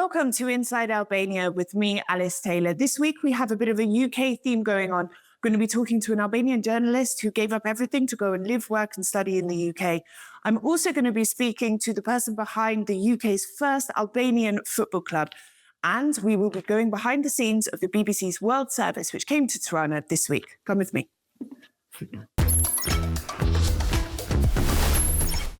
Welcome to Inside Albania with me, Alice Taylor. This week we have a bit of a UK theme going on. We're going to be talking to an Albanian journalist who gave up everything to go and live, work and study in the UK. I'm also going to be speaking to the person behind the UK's first Albanian football club. And we will be going behind the scenes of the BBC's World Service, which came to Tirana this week. Come with me.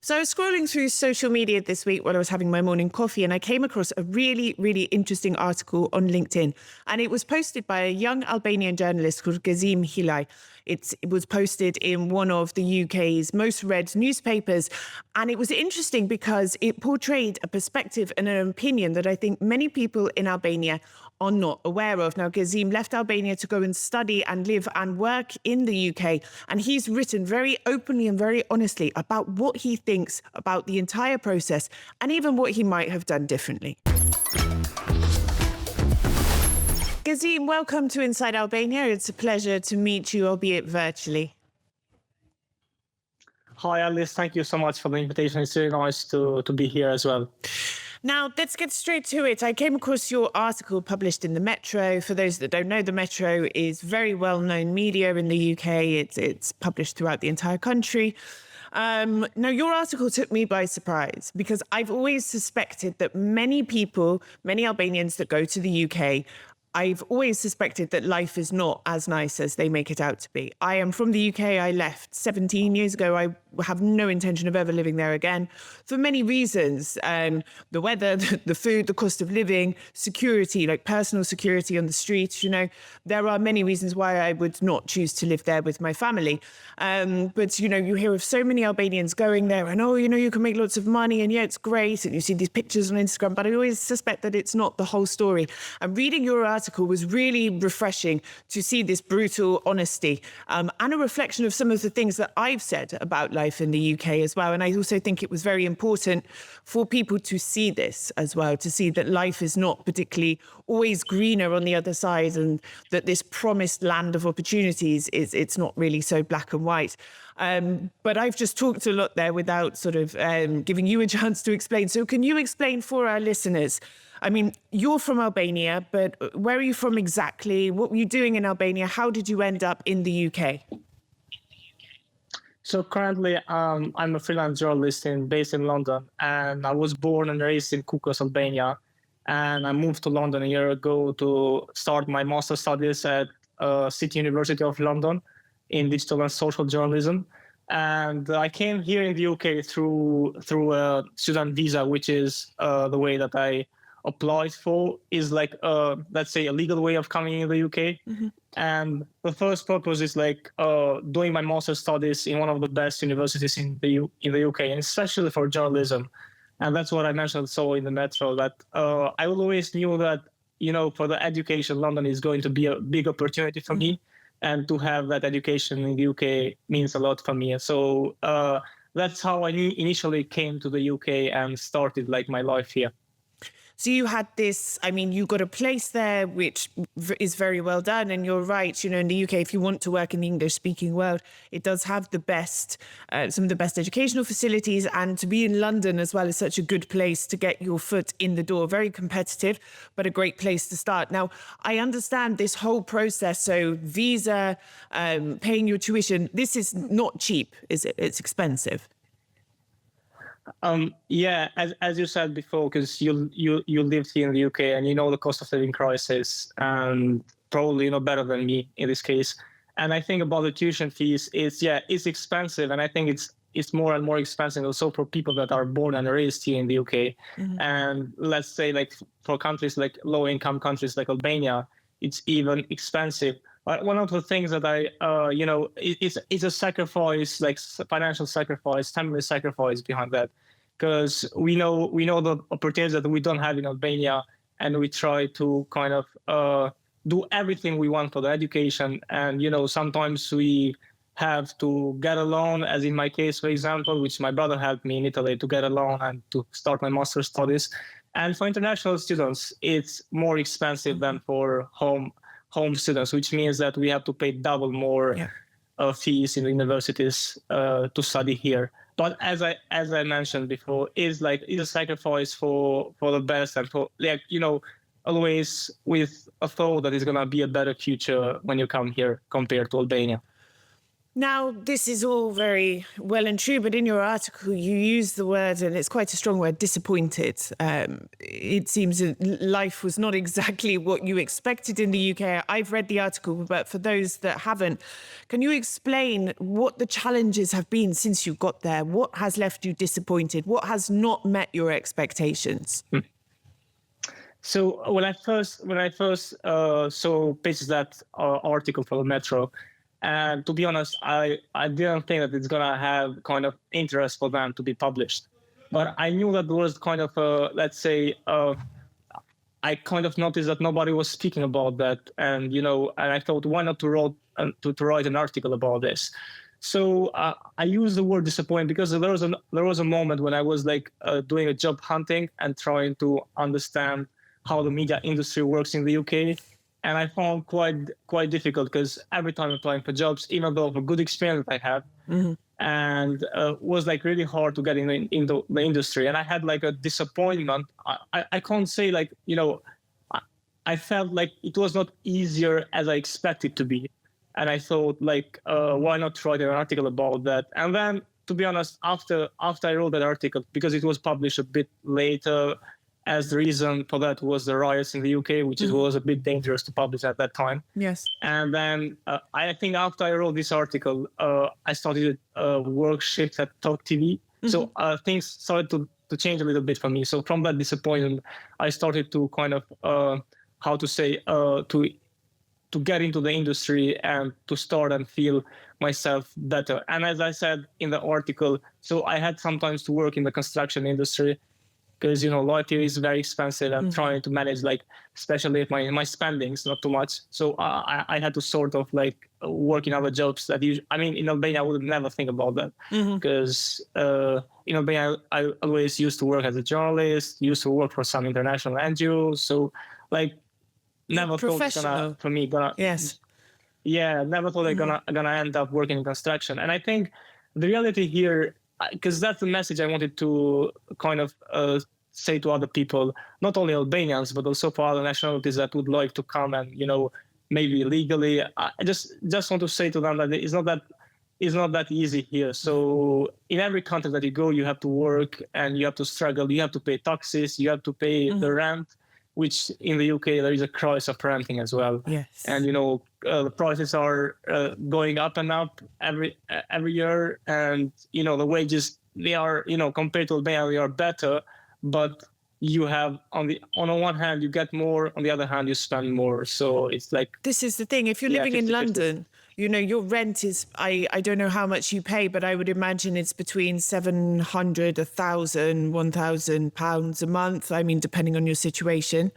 So I was scrolling through social media this week while I was having my morning coffee, and I came across a really, really interesting article on LinkedIn. And it was posted by a young Albanian journalist called Gazim Hilaj. It was posted in one of the UK's most read newspapers. And it was interesting because it portrayed a perspective and an opinion that I think many people in Albania are not aware of. Now, Gazim left Albania to go and study and live and work in the UK. And he's written very openly and very honestly about what he thinks about the entire process and even what he might have done differently. Gazim, welcome to Inside Albania. It's a pleasure to meet you, albeit virtually. Hi, Alice. Thank you so much for the invitation. It's really nice to be here as well. Now, let's get straight to it. I came across your article published in the Metro. For those that don't know, the Metro is very well-known media in the UK. It's published throughout the entire country. Now, your article took me by surprise because I've always suspected that many people, many Albanians that go to the UK, I've always suspected that life is not as nice as they make it out to be. I am from the UK. I left 17 years ago. I have no intention of ever living there again for many reasons. The weather, the food, the cost of living, security, like personal security on the streets, you know, there are many reasons why I would not choose to live there with my family. But, you know, you hear of so many Albanians going there and, oh, you know, you can make lots of money and yeah, it's great. And you see these pictures on Instagram, but I always suspect that it's not the whole story. And reading your article was really refreshing to see this brutal honesty and a reflection of some of the things that I've said about life in the UK as well. And I also think it was very important for people to see this as well, to see that life is not particularly always greener on the other side and that this promised land of opportunities it's not really so black and white. But I've just talked a lot there without sort of giving you a chance to explain. So can you explain for our listeners? I mean, you're from Albania, but where are you from exactly? What were you doing in Albania? How did you end up in the UK? So currently, I'm a freelance journalist based in London, and I was born and raised in Kukës, Albania. And I moved to London a year ago to start my master's studies at City University of London in digital and social journalism. And I came here in the UK through a student visa, which is the way that I applied for, is like, let's say, a legal way of coming in the UK. Mm-hmm. And the first purpose is like doing my master's studies in one of the best universities in the UK, and especially for journalism. And that's what I mentioned so in the Metro, that I always knew that, you know, for the education, London is going to be a big opportunity for me. And to have that education in the UK means a lot for me. And so that's how I initially came to the UK and started like my life here. So you had this, I mean, you got a place there, which is very well done. And you're right, you know, in the UK, if you want to work in the English-speaking world, it does have the best, some of the best educational facilities. And to be in London as well is such a good place to get your foot in the door. Very competitive, but a great place to start. Now, I understand this whole process. So visa, paying your tuition, this is not cheap, is it? It's expensive. Yeah, as you said before, because you lived here in the UK and you know the cost of living crisis, and probably you know better than me in this case. And I think about the tuition fees, it's expensive, and I think it's more and more expensive also for people that are born and raised here in the UK. Mm-hmm. And let's say like for countries like low-income countries like Albania, it's even expensive. But one of the things that it's a sacrifice, like financial sacrifice, family sacrifice behind that, because we know the opportunities that we don't have in Albania, and we try to kind of do everything we want for the education. And you know, sometimes we have to get a loan, as in my case, for example, which my brother helped me in Italy to get a loan and to start my master's studies. And for international students, it's more expensive than for home students, which means that we have to pay double more fees in the universities to study here. But as I mentioned before, is a sacrifice for the best, and for always with a thought that it's gonna be a better future when you come here compared to Albania. Now, this is all very well and true, but in your article, you use the word, and it's quite a strong word, disappointed. It seems that life was not exactly what you expected in the UK. I've read the article, but for those that haven't, can you explain what the challenges have been since you got there? What has left you disappointed? What has not met your expectations? So when I first saw pitched that article for the Metro, and to be honest, I didn't think that it's gonna have kind of interest for them to be published. But I knew that there was kind of I kind of noticed that nobody was speaking about that, and and I thought, why not to write an article about this? So I used the word disappointed because there was a moment when I was doing a job hunting and trying to understand how the media industry works in the UK. And I found quite difficult because every time applying for jobs, even though of a good experience that I had, and was really hard to get into the industry. And I had a disappointment. I can't say I felt like it was not easier as I expected to be. And I thought why not write an article about that? And then, to be honest, after I wrote that article, because it was published a bit later, as the reason for that was the riots in the UK, which was a bit dangerous to publish at that time. Yes. And then I think after I wrote this article, I started work shift at Talk TV. So things started to change a little bit for me. So from that disappointment, I started to kind of, to get into the industry and to start and feel myself better. And as I said in the article, so I had sometimes to work in the construction industry, because life here is very expensive, and trying to manage especially my spendings not too much. So I had to sort of work in other jobs that in Albania I would never think about that, because in Albania I always used to work as a journalist, used to work for some international NGOs. So never thought it's never thought I'm gonna end up working in construction. And I think the reality here, because that's the message I wanted to kind of say to other people, not only Albanians, but also for other nationalities that would like to come and, maybe legally. I just want to say to them that it's not that easy here. So in every country that you go, you have to work and you have to struggle. You have to pay taxes. You have to pay the rent, which in the UK, there is a crisis of renting as well. Yes. And, the prices are going up and up every year. And, the wages, they are, compared to Albania, they are better. But you have, on the one hand, you get more. On the other hand, you spend more. So it's this is the thing. If you're living 50-50. in London, your rent is, I don't know how much you pay, but I would imagine it's between 700, 1,000, 1,000 pounds a month. Depending on your situation.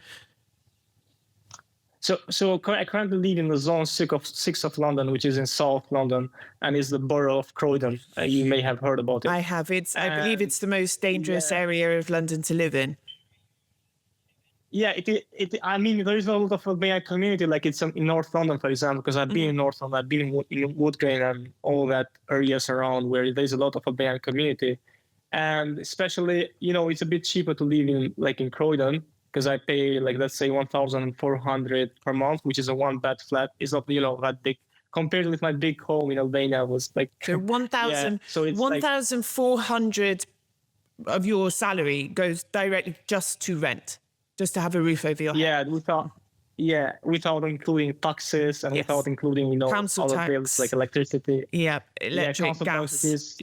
So I currently live in the zone 6 of London, which is in South London, and is the borough of Croydon. You may have heard about it. I have. I believe it's the most dangerous area of London to live in. Yeah, there is a lot of Albanian community, it's in North London, for example, because I've been in North London, I've been in Woodgreen and all that areas around where there's a lot of Albanian community. And especially, it's a bit cheaper to live in Croydon, because I pay let's say 1,400 per month, which is a 1-bed flat. It's not that big compared with my big home in Albania was so 1,000. So it's 1,400 of your salary goes directly just to rent, just to have a roof over your head. Without including taxes and without including council other tax bills like electricity. Electric, gas.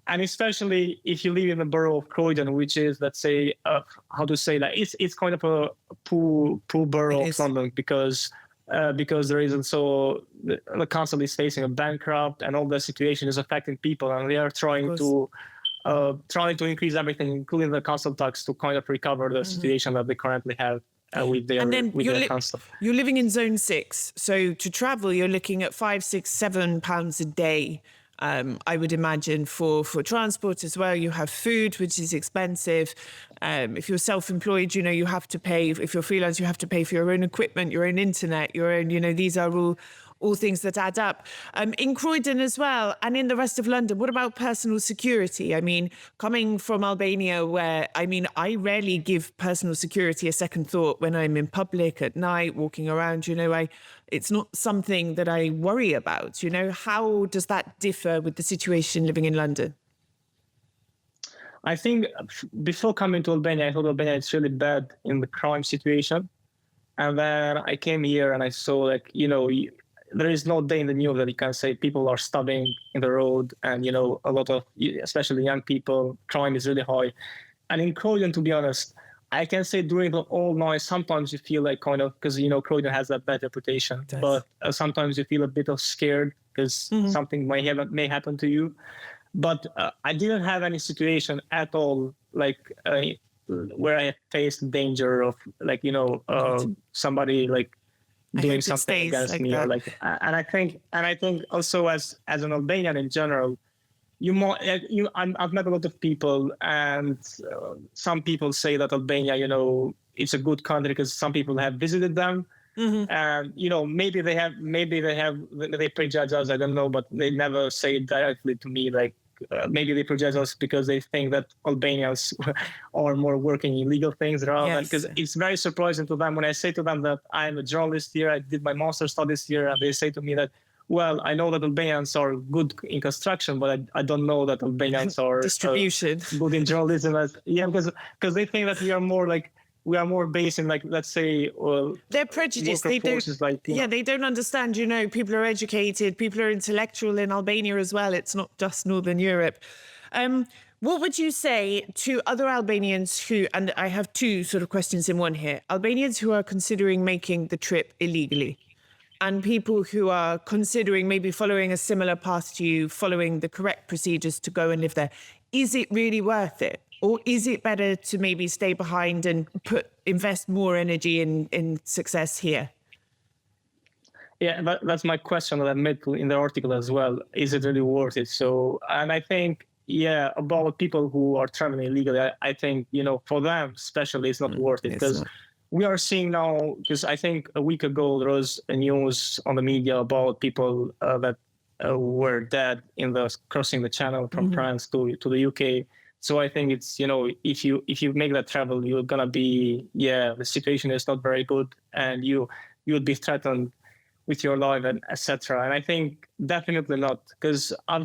And especially if you live in the borough of Croydon, which is, let's say, it's kind of a poor borough of London, because there is also the council is facing a bankrupt, and all the situation is affecting people, and they are trying to increase everything, including the council tax, to kind of recover the situation that they currently have. With their council. You're living in zone 6, so to travel, you're looking at £5, £6, £7 a day. I would imagine for transport as well. You have food, which is expensive. If you're self-employed, you have to pay. If you're freelance, you have to pay for your own equipment, your own internet, your own. These are all things that add up. In Croydon as well, and in the rest of London, what about personal security? I mean, coming from Albania, where, I mean, I rarely give personal security a second thought when I'm in public at night, walking around, you know, it's not something that I worry about, you know. How does that differ with the situation living in London? I think before coming to Albania, I thought Albania is really bad in the crime situation. And then I came here and I saw, like, you know, there is no day in the news that you can say people are stabbing in the road, and, you know, a lot of, especially young people, crime is really high. And in Croydon, to be honest, I can say during the all night, sometimes you feel like kind of, because, you know, Croydon has that bad reputation, but sometimes you feel a bit of scared because something may happen to you. But I didn't have any situation at all, like where I faced danger of, like, you know, somebody like doing something against me, or like. And I think also as an Albanian in general, I've met a lot of people, and some people say that Albania, you know, it's a good country because some people have visited them. And, you know, maybe they prejudge us, I don't know, but they never say it directly to me. Like, maybe they prejudge us because they think that Albanians are more working illegal things rather than, because it's very surprising to them when I say to them that I'm a journalist here, I did my master's studies here, and they say to me that, well, I know that Albanians are good in construction, but I don't know that Albanians are distribution good in journalism. Because they think that we are more based in, like, let's say, they're prejudiced. They don't understand, you know, people are educated, people are intellectual in Albania as well. It's not just Northern Europe. What would you say to other Albanians who, and I have two sort of questions in one here, Albanians who are considering making the trip illegally, and people who are considering maybe following a similar path to you, following the correct procedures to go and live there? Is it really worth it? Or is it better to maybe stay behind and invest more energy in success here? Yeah, that's my question that I made in the article as well. Is it really worth it? So, and I think, yeah, about people who are traveling illegally, I think, you know, for them especially, it's not worth it, because we are seeing now, because I think a week ago there was a news on the media about people that were dead crossing the channel from France to the UK. So I think it's, you know, if you make that travel, you're gonna be, the situation is not very good, and you would be threatened with your life and etc. And I think definitely not, because I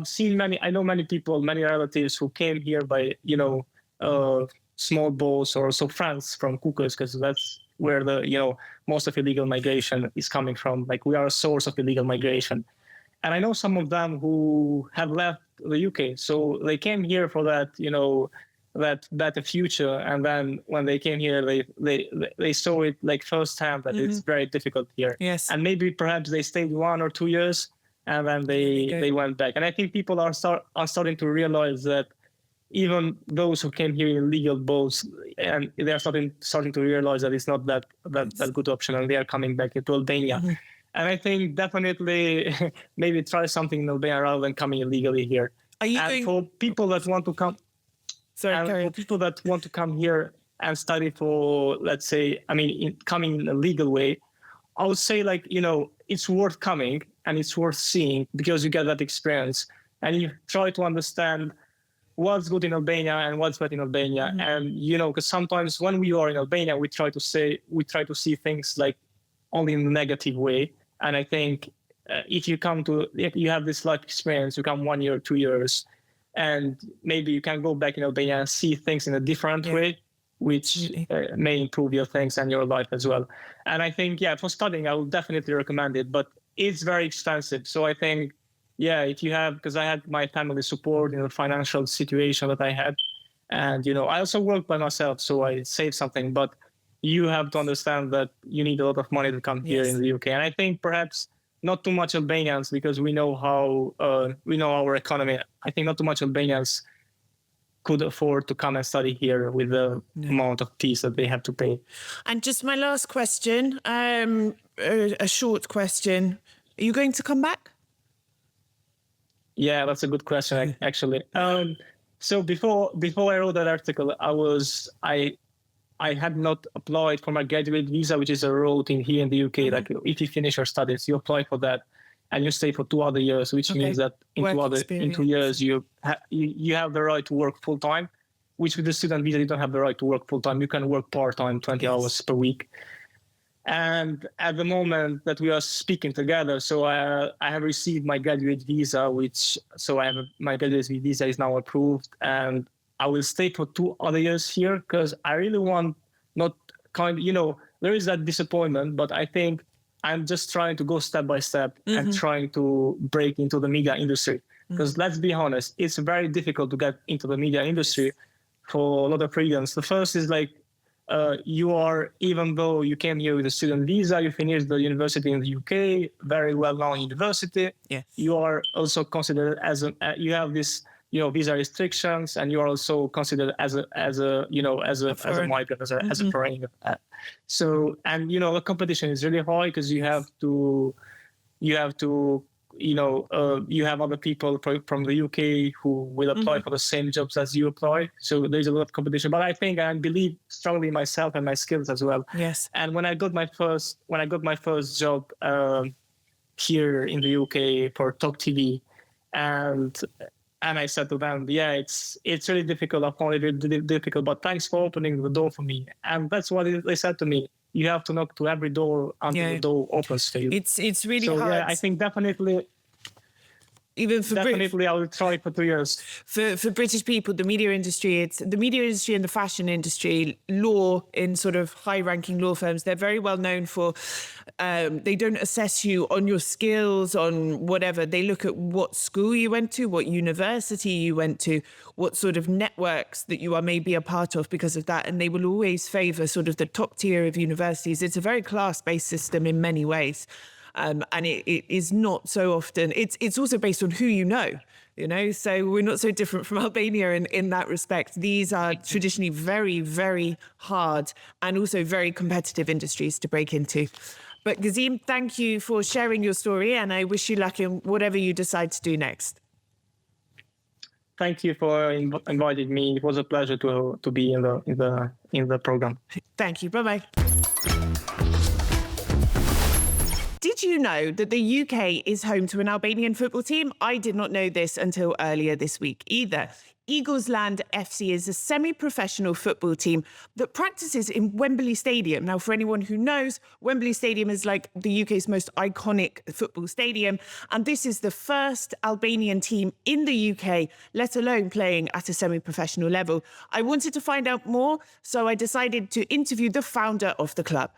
know many people, many relatives who came here by, you know, small boats, or so France from Kukës, because that's where the, you know, most of illegal migration is coming from. Like, we are a source of illegal migration. And I know some of them who have left the UK. So they came here for that, you know, that better future. And then when they came here, they saw it like firsthand that it's very difficult here. Yes. And maybe perhaps they stayed 1 or 2 years, and then they went back. And I think people are starting to realize that even those who came here in legal boats, and they are starting to realize that it's not that good option, and they are coming back into Albania. And I think definitely maybe try something in Albania rather than coming illegally here. For people that want to come, people that want to come here and study for, let's say, coming in a legal way, I would say, like, you know, it's worth coming and it's worth seeing, because you get that experience and you try to understand what's good in Albania and what's bad in Albania. And, you know, because sometimes when we are in Albania, we try to see things like only in a negative way. And I think if you have this life experience, you come 1 year, 2 years, and maybe you can go back in Albania and see things in a different way, which may improve your things and your life as well. And I think, for studying, I would definitely recommend it, but it's very expensive. So I think, if you have, because I had my family support in the financial situation that I had, and, you know, I also worked by myself, so I saved something, but you have to understand that you need a lot of money to come here in the UK. And I think perhaps not too much Albanians, because we know our economy. I think not too much Albanians could afford to come and study here with the amount of fees that they have to pay. And just my last question, a short question. Are you going to come back? Yeah, that's a good question, actually. So before I wrote that article, I had not applied for my graduate visa, which is a route in here in the UK. Like, if you finish your studies, you apply for that. and you stay for 2 other years, which means that in Work 2 years you have the right to work full time, which with the student visa you don't have the right to work full time. You can work part time, 20 hours per week. And at the moment that we are speaking together, so I have received my graduate visa, my graduate visa is now approved, and I will stay for 2 other years here because I really want there is that disappointment, but I think I'm just trying to go step by step and trying to break into the media industry. Because let's be honest, it's very difficult to get into the media industry for a lot of reasons. The first is even though you came here with a student visa, you finished the university in the UK, very well-known university. Yes. You are also considered you have this, visa restrictions, and you are also considered as a migrant, as a foreigner. So, and the competition is really high because you have other people from the UK who will apply for the same jobs as you apply. So there's a lot of competition. But I think I believe strongly in myself and my skills as well. Yes. And when I got my first job here in the UK for Talk TV, and I said to them, it's really difficult. I found it really difficult, but thanks for opening the door for me. And that's what they said to me. You have to knock to every door until the door opens for you. It's really hard. Yeah, I think definitely I will try for 2 years. For British people, the media industry and the fashion industry, law in sort of high-ranking law firms, they're very well known for, they don't assess you on your skills, on whatever. They look at what school you went to, what university you went to, what sort of networks that you are maybe a part of because of that. And they will always favour sort of the top tier of universities. It's a very class-based system in many ways. And it is not so often. It's also based on who you know. So we're not so different from Albania in that respect. These are traditionally very, very hard and also very competitive industries to break into. But Gazim, thank you for sharing your story, and I wish you luck in whatever you decide to do next. Thank you for inviting me. It was a pleasure to be in the program. Thank you. Bye-bye. Did you know that the UK is home to an Albanian football team? I did not know this until earlier this week either. Eaglesland FC is a semi-professional football team that practices in Wembley Stadium. Now, for anyone who knows, Wembley Stadium is like the UK's most iconic football stadium. And this is the first Albanian team in the UK, let alone playing at a semi-professional level. I wanted to find out more, so I decided to interview the founder of the club.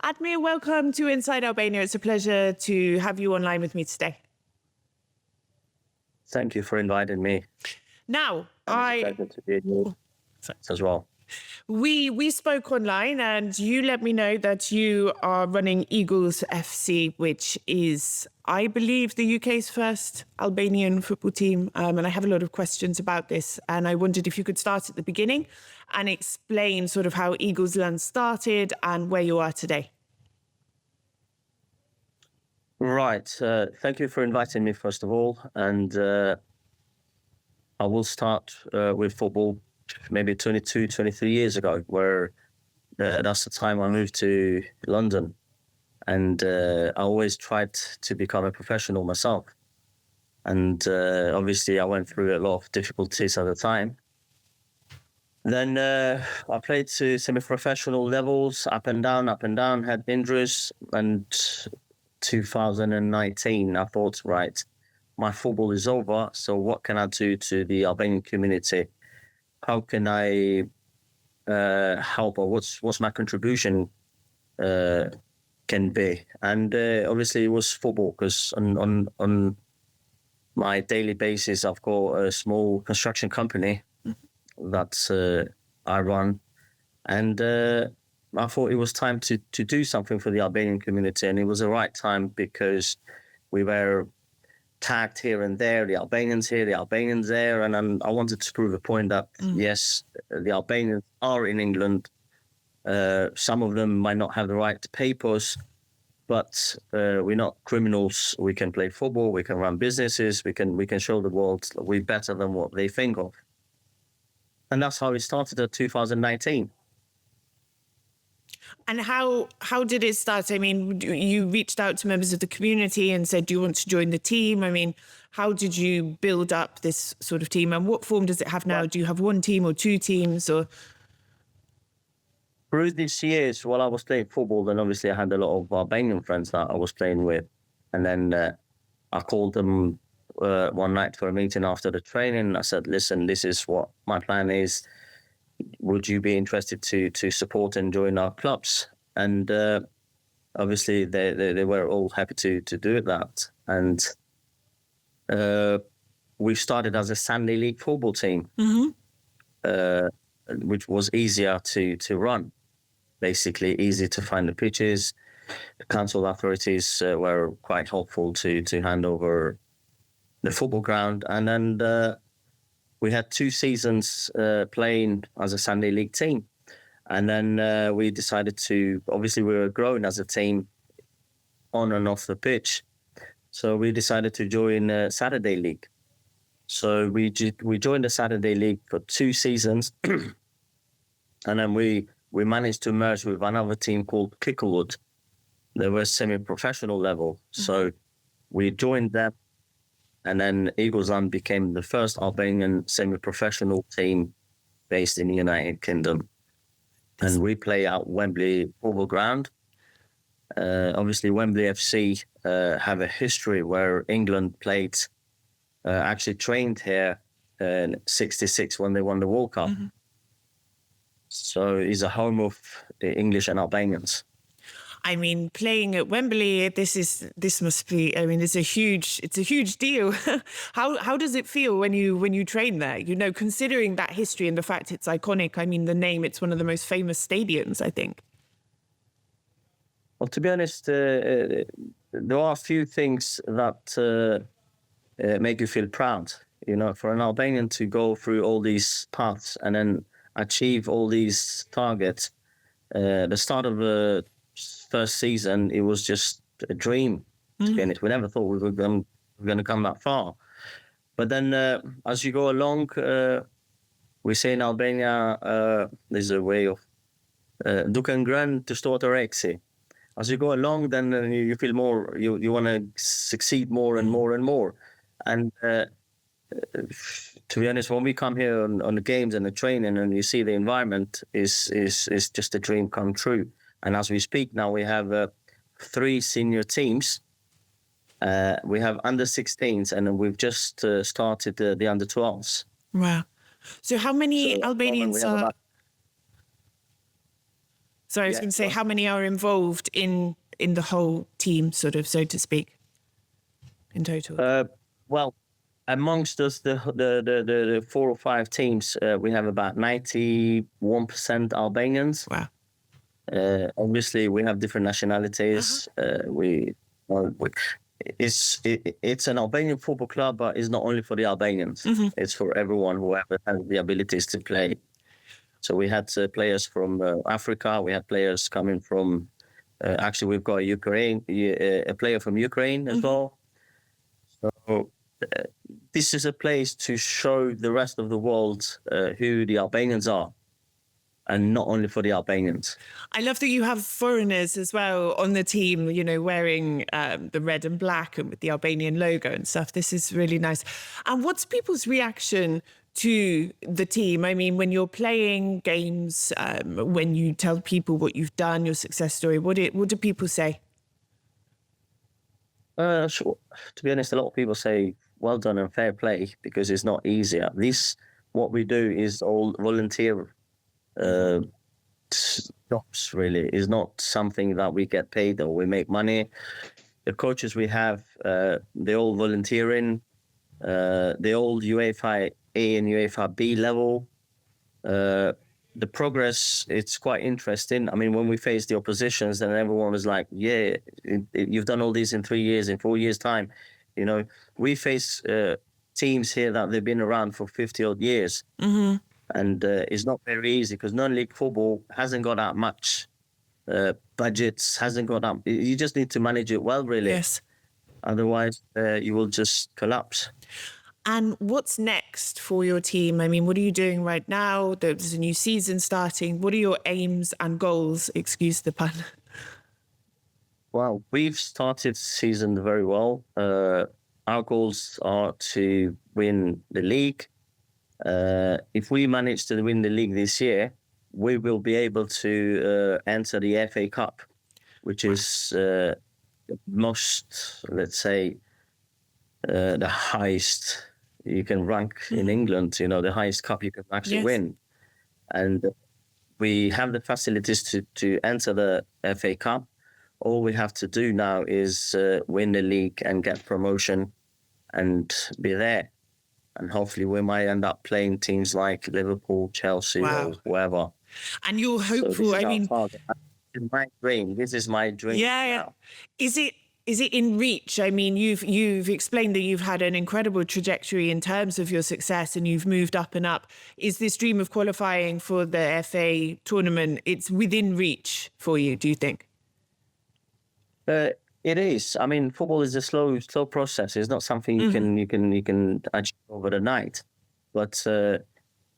Admir, welcome to Inside Albania. It's a pleasure to have you online with me today. Thank you for inviting me. Now, to be here as well. We spoke online, and you let me know that you are running Eagles FC, which is, I believe, the UK's first Albanian football team. And I have a lot of questions about this. And I wondered if you could start at the beginning and explain sort of how Eaglesland started and where you are today. Right. Thank you for inviting me, first of all. And I will start with football maybe 22, 23 years ago, where that's the time I moved to London. And I always tried to become a professional myself. And obviously I went through a lot of difficulties at the time. Then I played to semi-professional levels, up and down, had injuries. And 2019, I thought, right, my football is over. So what can I do to the Albanian community? How can I help, or what's my contribution can be? And obviously it was football, because on my daily basis, I've got a small construction company that I run, and I thought it was time to do something for the Albanian community, and it was the right time because we were tagged here and there, the Albanians here, the Albanians there, and I wanted to prove a point that yes, the Albanians are in England. Some of them might not have the right papers, but we're not criminals. We can play football, we can run businesses, we can show the world that we're better than what they think of. And that's how it started in 2019. And how did it start? I mean, you reached out to members of the community and said, do you want to join the team? I mean, how did you build up this sort of team, and what form does it have now? Do you have one team or two teams? Or through these years, while I was playing football, then obviously I had a lot of Albanian friends that I was playing with. And then I called them one night for a meeting after the training. I said, listen, this is what my plan is. Would you be interested to support and join our clubs? And obviously they were all happy to do that. And we started as a Sunday league football team, which was easier to run, basically easy to find the pitches. The council authorities were quite helpful to hand over the football ground. And then we had 2 seasons playing as a Sunday league team. And then we decided to, obviously we were growing as a team on and off the pitch. So we decided to join Saturday League. So we joined the Saturday League for 2 seasons. And then we managed to merge with another team called Kicklewood. They were semi-professional level. So we joined them. And then Eaglesland became the first Albanian semi-professional team based in the United Kingdom. And we play at Wembley Football Ground. Obviously, Wembley FC have a history where England played, actually trained here in '66 when they won the World Cup. So it's a home of the English and Albanians. I mean, playing at Wembley, this must be. I mean, it's a huge deal. How does it feel when you train there? You know, considering that history and the fact it's iconic. I mean, the name. It's one of the most famous stadiums, I think. Well, to be honest, there are a few things that make you feel proud. You know, for an Albanian to go through all these paths and then achieve all these targets. The start of the first season, it was just a dream, to be honest. We never thought we were going to come that far. But then as you go along, we say in Albania, there's a way of duke ngrënë të shtohet oreksi. As you go along, then you feel more, you want to succeed more and more and more. And to be honest, when we come here on the games and the training and you see the environment is just a dream come true. And as we speak now, we have 3 senior teams. We have under 16s, and we've just started the under 12s. Wow. So how many Albanians are... Sorry, I was going to say, how many are involved in the whole team, sort of, so to speak, in total? Well, amongst us, the 4 or 5 teams, we have about 91% Albanians. Wow. Obviously, we have different nationalities. It's an Albanian football club, but it's not only for the Albanians. It's for everyone who has the abilities to play. So we had players from Africa. We had players coming from. Actually, we've got a player from Ukraine as well. So this is a place to show the rest of the world who the Albanians are, and not only for the Albanians. I love that you have foreigners as well on the team, you know, wearing the red and black and with the Albanian logo and stuff. This is really nice. And what's people's reaction to the team? I mean, when you're playing games, when you tell people what you've done, your success story, what do people say? Sure. To be honest, a lot of people say, well done and fair play, because it's not easy. What we do is all volunteer jobs, really. It's not something that we get paid or we make money. The coaches we have, they're all volunteering. They're all UEFA A and UEFA B level. The progress, it's quite interesting. I mean, when we face the oppositions, then everyone was like, yeah, you've done all these in 3 years, in 4 years' time. You know, we face teams here that they've been around for 50 odd years. And it's not very easy because non-league football hasn't got that much budgets, hasn't got that. You just need to manage it well, really. Yes. Otherwise, you will just collapse. And what's next for your team? I mean, what are you doing right now? There's a new season starting. What are your aims and goals? Excuse the pun. Well, we've started the season very well. Our goals are to win the league. If we manage to win the league this year, we will be able to enter the FA Cup, which is most, let's say, the highest you can rank in England, the highest cup you can actually win. And we have the facilities to enter the FA Cup. All we have to do now is win the league and get promotion and be there. And hopefully we might end up playing teams like Liverpool, Chelsea, or whoever. And you're hopeful. So my dream. This is my dream. Yeah. Is it in reach? I mean, you've explained that you've had an incredible trajectory in terms of your success and you've moved up and up. Is this dream of qualifying for the FA tournament, it's within reach for you, do you think? It is. I mean, football is a slow process. It's not something you can achieve over the night. But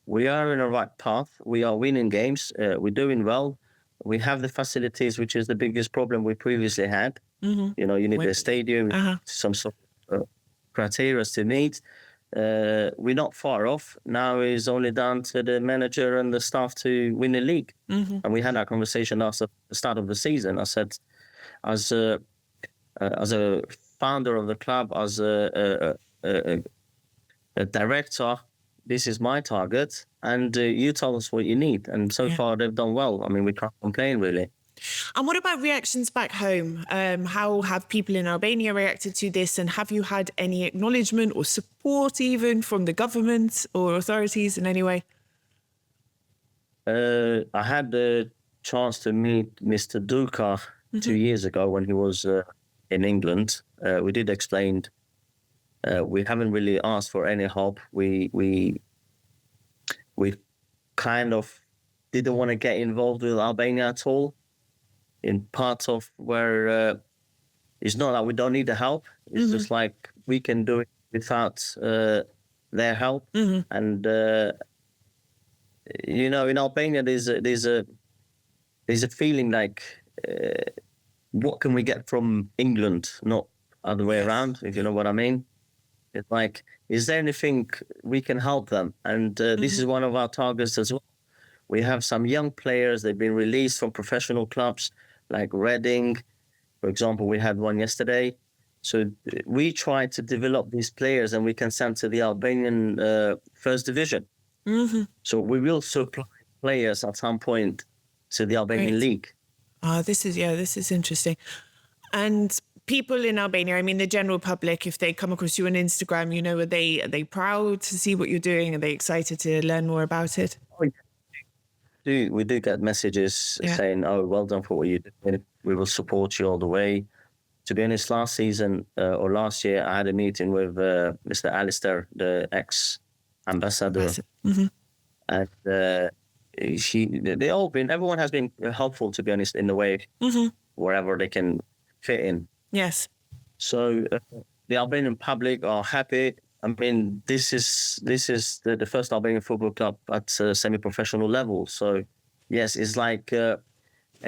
we are in a right path. We are winning games. We're doing well. We have the facilities, which is the biggest problem we previously had. You need a stadium, some sort of criteria to meet. We're not far off. Now it's only down to the manager and the staff to win the league. And we had that conversation after the start of the season. I said, as a founder of the club, as a director, this is my target, and you tell us what you need. And so far, they've done well. I mean, we can't complain, really. And what about reactions back home? How have people in Albania reacted to this? And have you had any acknowledgement or support even from the government or authorities in any way? I had the chance to meet Mr. Duka 2 years ago when he was in England. We did explain we haven't really asked for any help. We kind of didn't want to get involved with Albania at all. In parts of where it's not that we don't need the help. It's just like we can do it without their help. And in Albania, there's a feeling like what can we get from England, not other way around, if you know what I mean. It's like, is there anything we can help them? And this is one of our targets as well. We have some young players. They've been released from professional clubs like Reading, for example. We had one yesterday. So we try to develop these players and we can send to the Albanian first division. So we will supply players at some point to the Albanian league. This is interesting. And people in Albania, I mean, the general public, if they come across you on Instagram, are they proud to see what you're doing? Are they excited to learn more about it? We do get messages saying, "Oh, well done for what you did. We will support you all the way." To be honest, last season or last year, I had a meeting with Mr. Alistair, the ex-ambassador, and everyone has been helpful, to be honest, in the way wherever they can fit in. Yes. So the Albanian public are happy. I mean, this is the first Albanian football club at a semi-professional level. So, yes, it's like a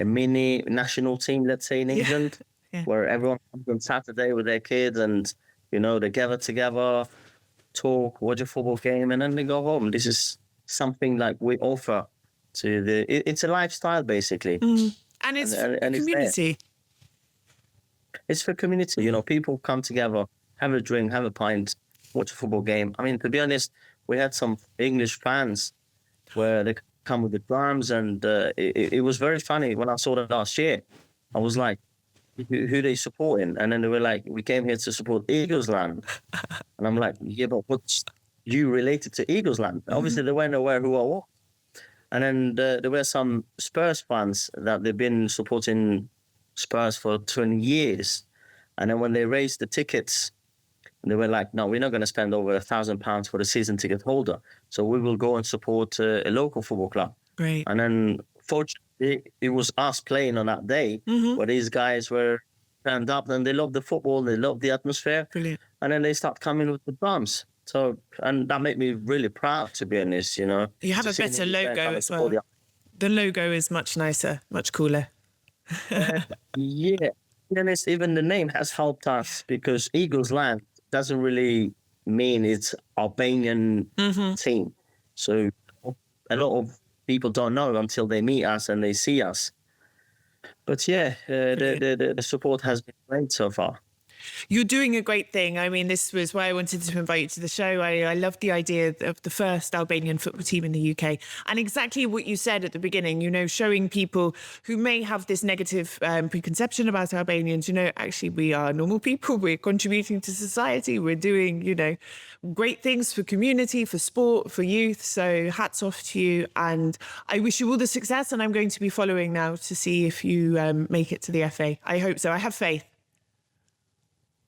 mini national team, let's say, in England, where everyone comes on Saturday with their kids and, they gather together, talk, watch a football game, and then they go home. This is something like we offer to it's a lifestyle, basically. And it's community. It's for community. People come together, have a drink, have a pint, watch a football game. I mean, to be honest, we had some English fans where they come with the drums, and it was very funny when I saw them last year. I was like, who they supporting? And then they were like, we came here to support Eaglesland. And I'm like, yeah, but what's you related to Eaglesland? Obviously, they weren't aware who I was. And then there were some Spurs fans that they've been supporting Spurs for 20 years. And then when they raised the tickets, they were like, no, we're not going to spend over £1,000 for the season ticket holder. So we will go and support a local football club. Great. And then, fortunately, it was us playing on that day where these guys were turned up and they loved the football, they loved the atmosphere. Brilliant. And then they start coming with the drums. So, and that made me really proud, to be honest, you know. You have to a see better me there logo kind of as support well. The logo is much nicer, much cooler. Yeah, to be honest, even the name has helped us because Eagles Land doesn't really mean it's Albanian team. So a lot of people don't know until they meet us and they see us. But yeah, the support has been great so far. You're doing a great thing. I mean, this was why I wanted to invite you to the show. I love the idea of the first Albanian football team in the UK. And exactly what you said at the beginning, you know, showing people who may have this negative preconception about Albanians, you know, actually we are normal people. We're contributing to society. We're doing, you know, great things for community, for sport, for youth. So hats off to you. And I wish you all the success. And I'm going to be following now to see if you make it to the FA. I hope so. I have faith.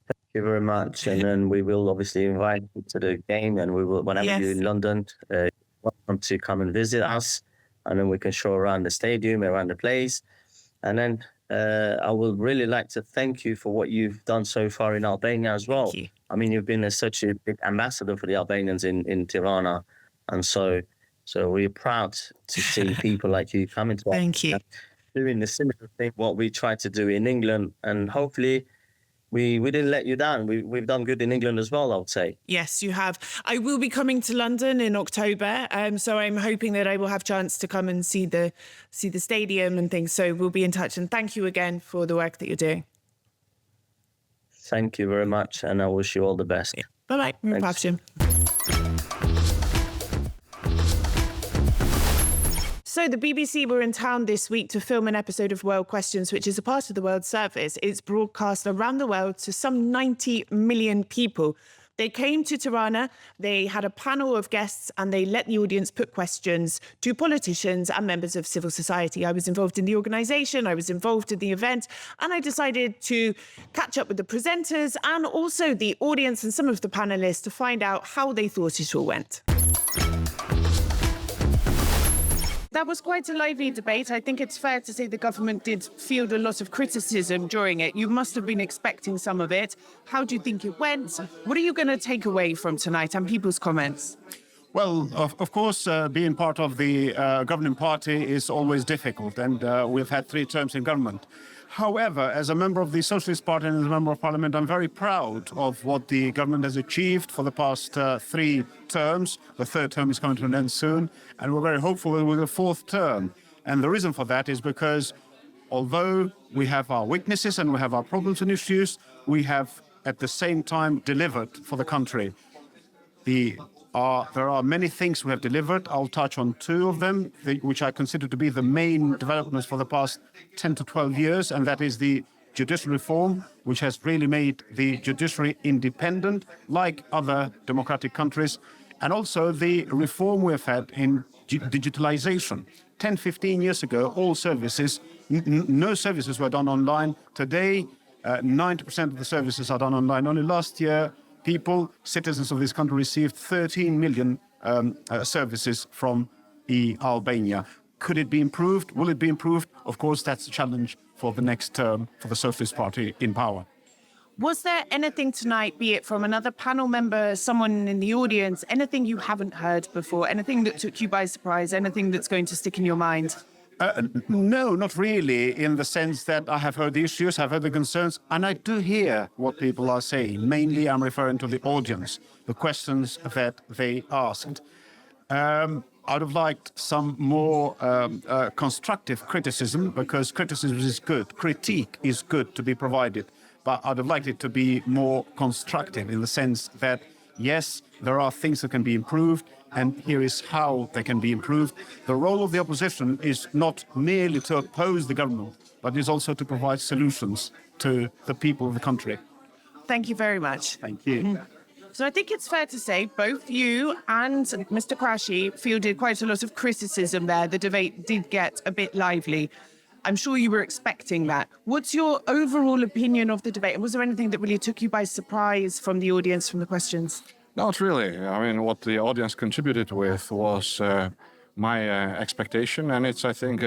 Thank you very much. And then we will obviously invite you to the game, and we will, whenever Yes. you're in London, welcome to come and visit us. And then we can show around the stadium, around the place. And then I would really like to thank you for what you've done so far in Albania as well. Thank you. I mean, you've been such a big ambassador for the Albanians in Tirana. And so we're proud to see people like you coming to Thank you. doing the similar thing, what we try to do in England. And hopefully we didn't let you down. We've done good in England as well, I would say. Yes, you have. I will be coming to London in October, so I'm hoping that I will have a chance to come and see the stadium and things. So we'll be in touch. And thank you again for the work that you're doing. Thank you very much, and I wish you all the best. Bye-bye. Thanks. So the BBC were in town this week to film an episode of World Questions, which is a part of the World Service. It's broadcast around the world to some 90 million people. They came to Tirana, they had a panel of guests, and they let the audience put questions to politicians and members of civil society. I was involved in the organisation, I was involved in the event, and I decided to catch up with the presenters and also the audience and some of the panellists to find out how they thought it all went. That was quite a lively debate. I think it's fair to say the government did field a lot of criticism during it. You must have been expecting some of it. How do you think it went? What are you going to take away from tonight and people's comments? Well, of course, being part of the governing party is always difficult, and we've had 3 terms in government. However, as a member of the Socialist Party and as a member of Parliament, I'm very proud of what the government has achieved for the past 3 terms. The 3rd term is coming to an end soon, and we're very hopeful that with the 4th term. And the reason for that is because although we have our weaknesses and we have our problems and issues, we have at the same time delivered for the country. There are many things we have delivered. I'll touch on 2 of them, which I consider to be the main developments for the past 10 to 12 years, and that is the judicial reform, which has really made the judiciary independent, like other democratic countries, and also the reform we've had in digitalization. 10, 15 years ago, all services, no services were done online. Today, 90% of the services are done online. Only last year, citizens of this country received 13 million services from Albania. Could it be improved? Will it be improved? Of course, that's a challenge for the next term for the Socialist Party in power. Was there anything tonight, be it from another panel member, someone in the audience, anything you haven't heard before, anything that took you by surprise, anything that's going to stick in your mind? No, not really, in the sense that I have heard the issues, I've heard the concerns, and I do hear what people are saying. Mainly, I'm referring to the audience, the questions that they asked. I'd have liked some more constructive criticism, because criticism is good, critique is good to be provided, but I'd have liked it to be more constructive in the sense that, yes, there are things that can be improved, and here is how they can be improved. The role of the opposition is not merely to oppose the government, but is also to provide solutions to the people of the country. Thank you very much. Thank you. So I think it's fair to say both you and Mr. Qureshi fielded quite a lot of criticism there. The debate did get a bit lively. I'm sure you were expecting that. What's your overall opinion of the debate? And was there anything that really took you by surprise from the audience, from the questions? Not really. I mean, what the audience contributed with was my expectation, and it's, I think,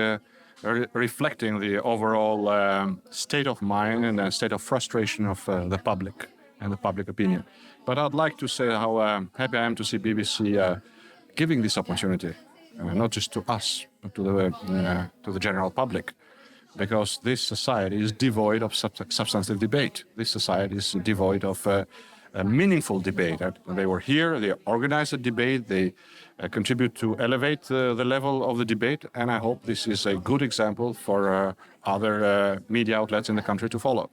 reflecting the overall state of mind and state of frustration of the public. and the public opinion. But I'd like to say how happy I am to see BBC giving this opportunity, not just to us, but to the general public, because this society is devoid of substantive debate. This society is devoid of a meaningful debate. They were here, they organized a debate, they contribute to elevate the level of the debate, and I hope this is a good example for other media outlets in the country to follow.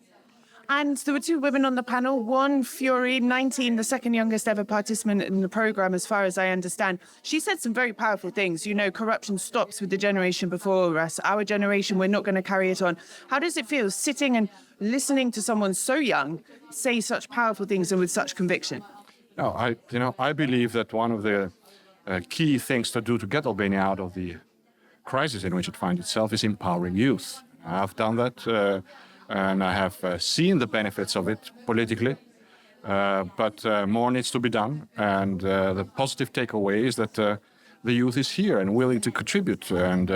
And there were two women on the panel. One, Fury, 19, the second youngest ever participant in the programme, as far as I understand. She said some very powerful things. You know, corruption stops with the generation before us. Our generation, we're not going to carry it on. How does it feel sitting and listening to someone so young say such powerful things and with such conviction? No, I believe that one of the key things to do to get Albania out of the crisis in which it finds itself is empowering youth. I've done that. And I have seen the benefits of it politically, but more needs to be done. And the positive takeaway is that the youth is here and willing to contribute. And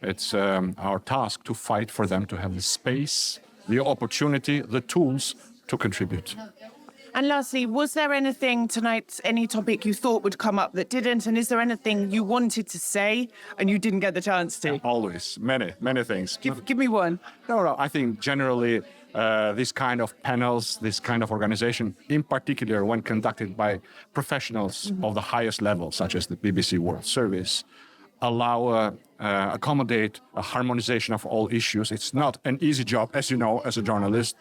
it's our task to fight for them to have the space, the opportunity, the tools to contribute. And lastly, was there anything tonight, any topic you thought would come up that didn't? And is there anything you wanted to say and you didn't get the chance to? Always, many things. Give me one. No, I think generally this kind of panels, this kind of organization, in particular when conducted by professionals of the highest level, such as the BBC World Service, allow accommodate a harmonization of all issues. It's not an easy job, as you know, as a journalist.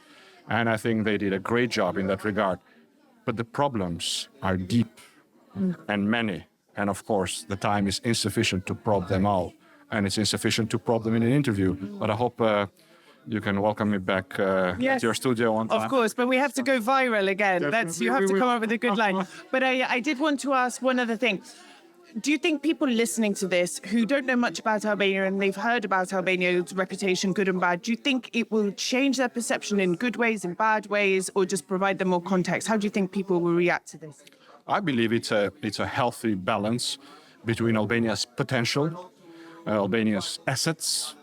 And I think they did a great job in that regard. But the problems are deep and many. And of course, the time is insufficient to probe them all. And it's insufficient to probe them in an interview. But I hope you can welcome me back Yes, to your studio on time. Of course, but we have to go viral again. You have to come up with a good line. But I did want to ask one other thing. Do you think people listening to this who don't know much about Albania and they've heard about Albania's reputation, good and bad, do you think it will change their perception in good ways, in bad ways, or just provide them more context? How do you think people will react to this? I believe it's a healthy balance between Albania's potential, Albania's assets,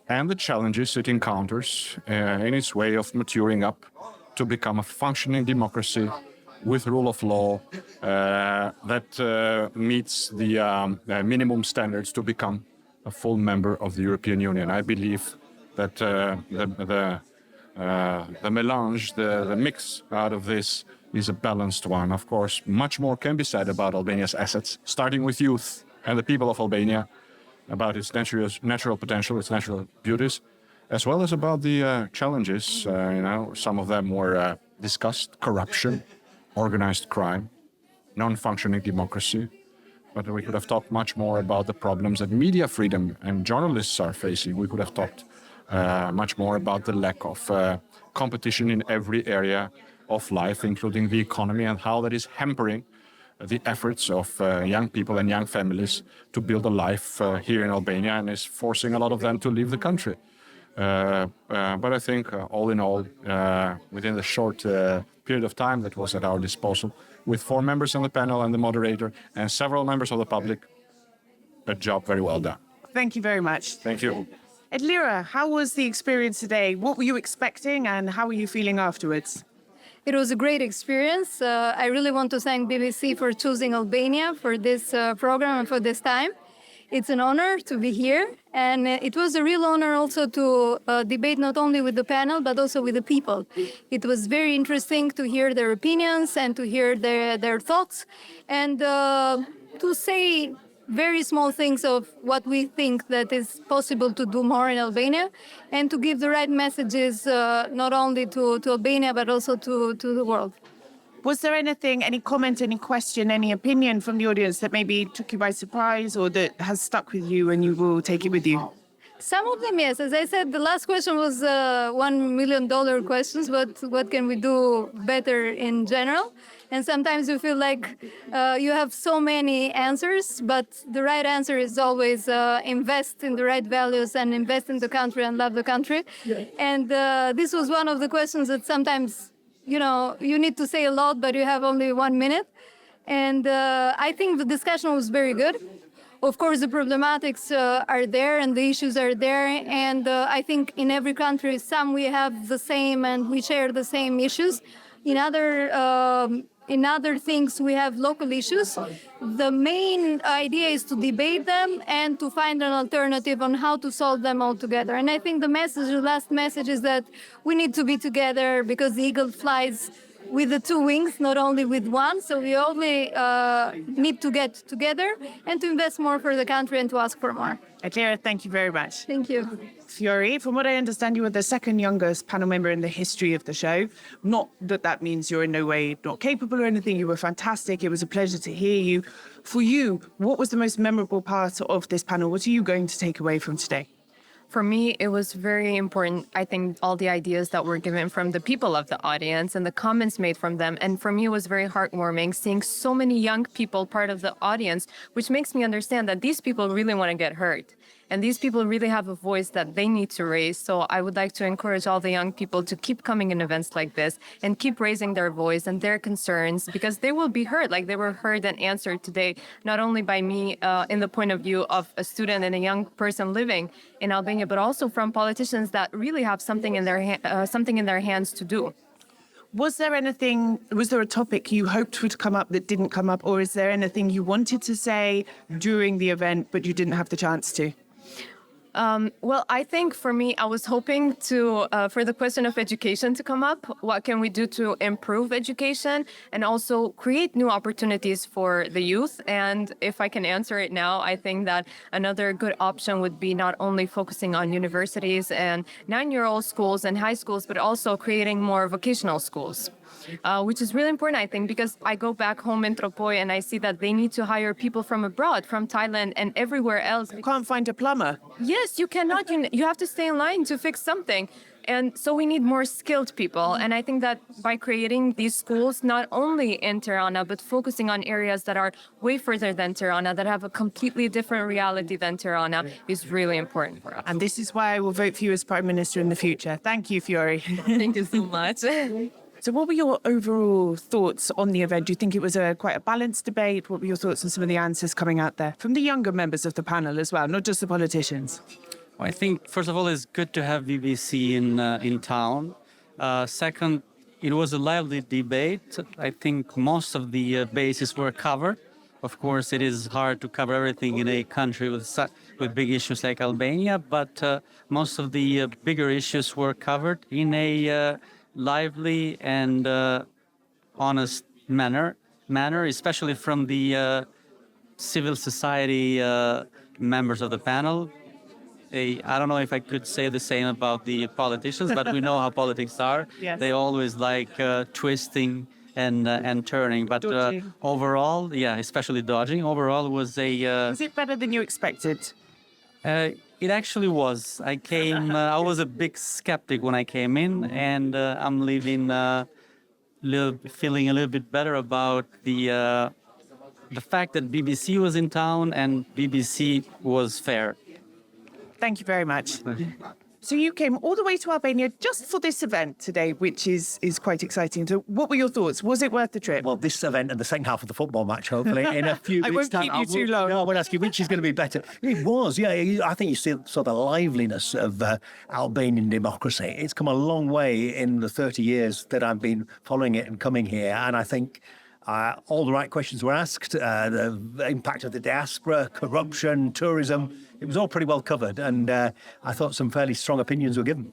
and the challenges it encounters in its way of maturing up to become a functioning democracy with rule of law that meets the minimum standards to become a full member of the European Union. I believe that the melange, the mix out of this is a balanced one. Of course, much more can be said about Albania's assets, starting with youth and the people of Albania, about its natural potential, its natural beauties, as well as about the challenges. Some of them were discussed: corruption, organized crime, non-functioning democracy. But we could have talked much more about the problems that media freedom and journalists are facing. We could have talked much more about the lack of competition in every area of life, including the economy, and how that is hampering the efforts of young people and young families to build a life here in Albania, and is forcing a lot of them to leave the country. But I think all in all, within the short period of time that was at our disposal, with 4 members on the panel and the moderator and several members of the public, a job very well done. Thank you very much. Thank you. Edlira, how was the experience today? What were you expecting and how were you feeling afterwards? It was a great experience. I really want to thank BBC for choosing Albania for this program and for this time. It's an honor to be here, and it was a real honor also to debate not only with the panel, but also with the people. It was very interesting to hear their opinions and to hear their thoughts, and to say very small things of what we think that is possible to do more in Albania, and to give the right messages not only to Albania, but also to the world. Was there anything, any comment, any question, any opinion from the audience that maybe took you by surprise or that has stuck with you and you will take it with you? Some of them, yes. As I said, the last question was $1 million questions. What can we do better in general? And sometimes you feel like you have so many answers, but the right answer is always invest in the right values and invest in the country and love the country. Yeah. And this was one of the questions that sometimes, you need to say a lot, but you have only 1 minute. And I think the discussion was very good. Of course, the problematics are there and the issues are there. And I think in every country, some we have the same and we share the same issues. In other things, we have local issues. The main idea is to debate them and to find an alternative on how to solve them all together. And I think the last message is that we need to be together because the eagle flies with the two wings, not only with one. So we only need to get together and to invest more for the country and to ask for more. Ajira, thank you very much. Thank you. Fiore, from what I understand, you were the second youngest panel member in the history of the show. Not that that means you're in no way not capable or anything. You were fantastic. It was a pleasure to hear you. For you, what was the most memorable part of this panel? What are you going to take away from today? For me, it was very important, I think, all the ideas that were given from the people of the audience and the comments made from them. And for me, it was very heartwarming seeing so many young people part of the audience, which makes me understand that these people really want to get heard. And these people really have a voice that they need to raise. So I would like to encourage all the young people to keep coming in events like this and keep raising their voice and their concerns, because they will be heard, like they were heard and answered today, not only by me in the point of view of a student and a young person living in Albania, but also from politicians that really have something in their hands to do. Was there a topic you hoped would come up that didn't come up, or is there anything you wanted to say during the event but you didn't have the chance to? Well, I think for me, I was hoping for the question of education to come up. What can we do to improve education and also create new opportunities for the youth? And if I can answer it now, I think that another good option would be not only focusing on universities and 9-year-old schools and high schools, but also creating more vocational schools. Which is really important, I think, because I go back home in Tropoi and I see that they need to hire people from abroad, from Thailand and everywhere else. You can't find a plumber. Yes, you cannot. You have to stay in line to fix something. And so we need more skilled people. And I think that by creating these schools, not only in Tirana, but focusing on areas that are way further than Tirana, that have a completely different reality than Tirana, is really important for us. And this is why I will vote for you as Prime Minister in the future. Thank you, Fiore. Thank you so much. So what were your overall thoughts on the event? Do you think it was quite a balanced debate? What were your thoughts on some of the answers coming out there from the younger members of the panel as well, not just the politicians? Well, I think, first of all, it's good to have BBC in town. Second, it was a lively debate. I think most of the bases were covered. Of course, it is hard to cover everything in a country with big issues like Albania, but most of the bigger issues were covered in a lively and honest manner, especially from the civil society members of the panel. I don't know if I could say the same about the politicians, but we know how politics are. Yes. They always like twisting and turning. But overall, yeah, especially dodging, overall was a... Was it better than you expected? It actually was. I was a big skeptic when I came in, and I'm leaving feeling a little bit better about the fact that BBC was in town and BBC was fair. Thank you very much. So you came all the way to Albania just for this event today, which is quite exciting. So what were your thoughts? Was it worth the trip? Well, this event and the second half of the football match, hopefully, in a few I weeks' won't time. keep you too long. No, I won't ask you which is going to be better. It was, yeah. I think you saw the liveliness of Albanian democracy. It's come a long way in the 30 years that I've been following it and coming here. And I think all the right questions were asked. The impact of the diaspora, corruption, tourism, it was all pretty well covered. And I thought some fairly strong opinions were given.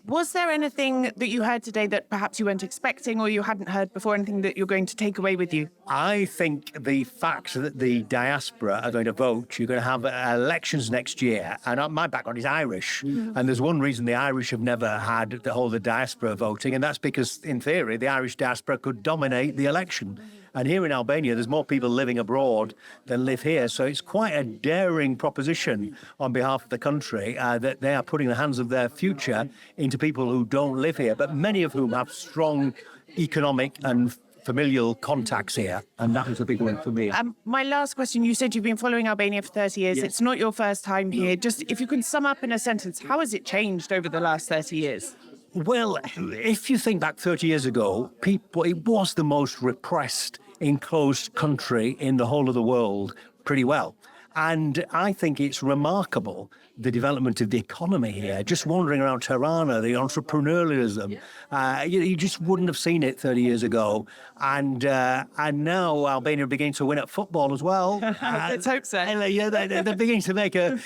Was there anything that you heard today that perhaps you weren't expecting or you hadn't heard before, anything that you're going to take away with you? I think the fact that the diaspora are going to vote, you're going to have elections next year, and my background is Irish, and there's one reason the Irish have never had the whole of the diaspora voting, and that's because, in theory, the Irish diaspora could dominate the election. And here in Albania, there's more people living abroad than live here. So it's quite a daring proposition on behalf of the country that they are putting the hands of their future into people who don't live here, but many of whom have strong economic and familial contacts here. And that was a big one for me. My last question, you said you've been following Albania for 30 years. Yes. It's not your first time here. Just if you can sum up in a sentence, how has it changed over the last 30 years? Well, if you think back 30 years ago, it was the most repressed, enclosed country in the whole of the world pretty well. And I think it's remarkable the development of the economy here. Just wandering around Tirana, the entrepreneurialism, you just wouldn't have seen it 30 years ago. And now Albania are beginning to win at football as well. Let's hope so. Yeah, they're beginning to make a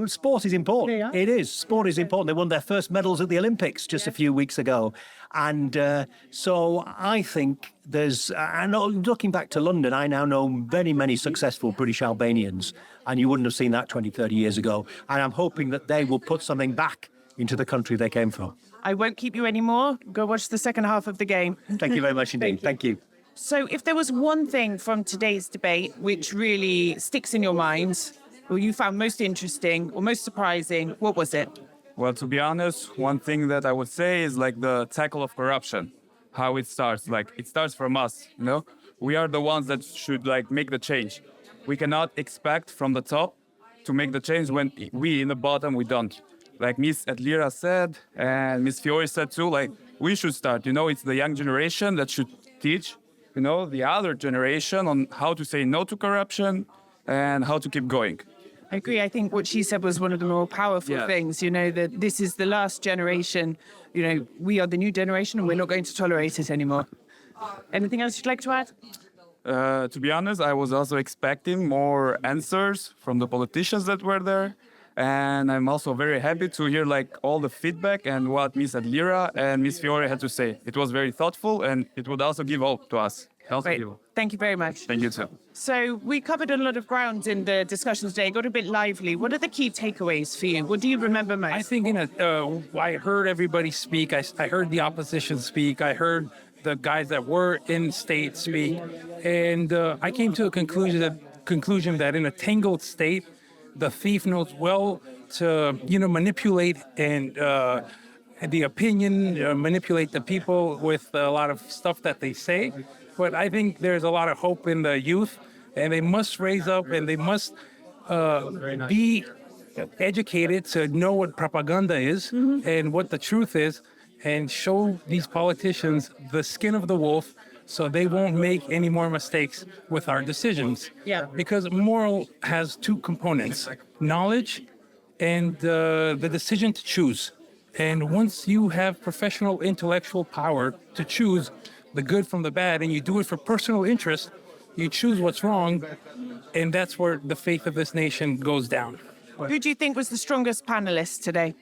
sport is important. Yeah. It is. Sport is important. They won their first medals at the Olympics just a few weeks ago. And so I think looking back to London, I now know many successful British Albanians, and you wouldn't have seen that 20, 30 years ago. And I'm hoping that they will put something back into the country they came from. I won't keep you anymore. Go watch the second half of the game. Thank you very much indeed. Thank you. So if there was one thing from today's debate which really sticks in your mind, or you found most interesting or most surprising, what was it? Well, to be honest, one thing that I would say is like the tackle of corruption, how it starts. Like it starts from us, you know? We are the ones that should like make the change. We cannot expect from the top to make the change when we in the bottom, we don't. Like Miss Adlira said, and Miss Fiore said too, like we should start, you know, it's the young generation that should teach, you know, the other generation on how to say no to corruption and how to keep going. I agree. I think what she said was one of the more powerful things, you know, that this is the last generation, you know, we are the new generation and we're not going to tolerate it anymore. Anything else you'd like to add? To be honest, I was also expecting more answers from the politicians that were there. And I'm also very happy to hear like all the feedback and what Miss Adlira and Miss Fiore had to say. It was very thoughtful and it would also give hope to us. Great. Thank you very much. Thank you too. So we covered a lot of ground in the discussion today, got a bit lively. What are the key takeaways for you? What do you remember most? I think I heard everybody speak. I heard the opposition speak. I heard the guys that were in state speak. And I came to a conclusion that in a tangled state, the thief knows well to, manipulate and the opinion, manipulate the people with a lot of stuff that they say. But I think there's a lot of hope in the youth, and they must raise up and they must be educated to know what propaganda is and what the truth is, and show these politicians the skin of the wolf so they won't make any more mistakes with our decisions. Yeah. Because moral has two components, knowledge and the decision to choose. And once you have professional intellectual power to choose the good from the bad, and you do it for personal interest, you choose what's wrong, and that's where the faith of this nation goes down. Who do you think was the strongest panelist today?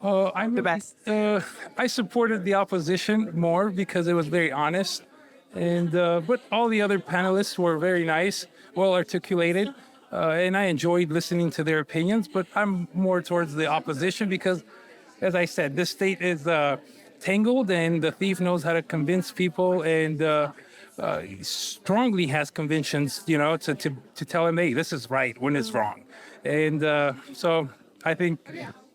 I'm the best. I supported the opposition more because it was very honest, and but all the other panelists were very nice, well articulated, and I enjoyed listening to their opinions. But I'm more towards the opposition because, as I said, this state is tangled, and the thief knows how to convince people, and strongly has convictions, to tell him, hey, this is right when it's wrong. And so I think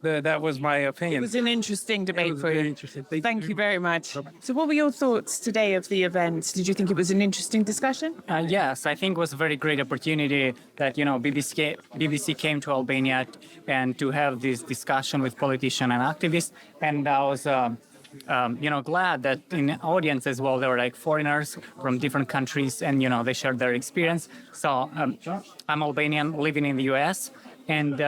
that was my opinion. It was an interesting debate for you. Interesting. Thank you very much. So what were your thoughts today of the event? Did you think it was an interesting discussion? Yes, I think it was a very great opportunity that, BBC came to Albania and to have this discussion with politicians and activists. And I was glad that in the audience as well, there were like foreigners from different countries, and, they shared their experience. So I'm Albanian living in the US, and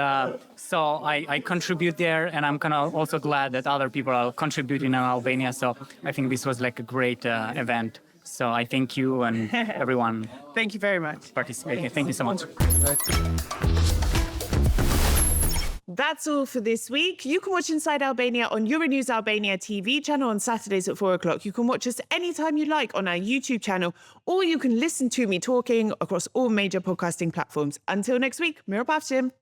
so I contribute there, and I'm kind of also glad that other people are contributing in Albania. So I think this was like a great event. So I thank you and everyone. Thank you very much. Participating. Thank you so much. That's all for this week. You can watch Inside Albania on Euronews Albania TV channel on Saturdays at 4 o'clock. You can watch us anytime you like on our YouTube channel, or you can listen to me talking across all major podcasting platforms. Until next week, Mira Pavchim.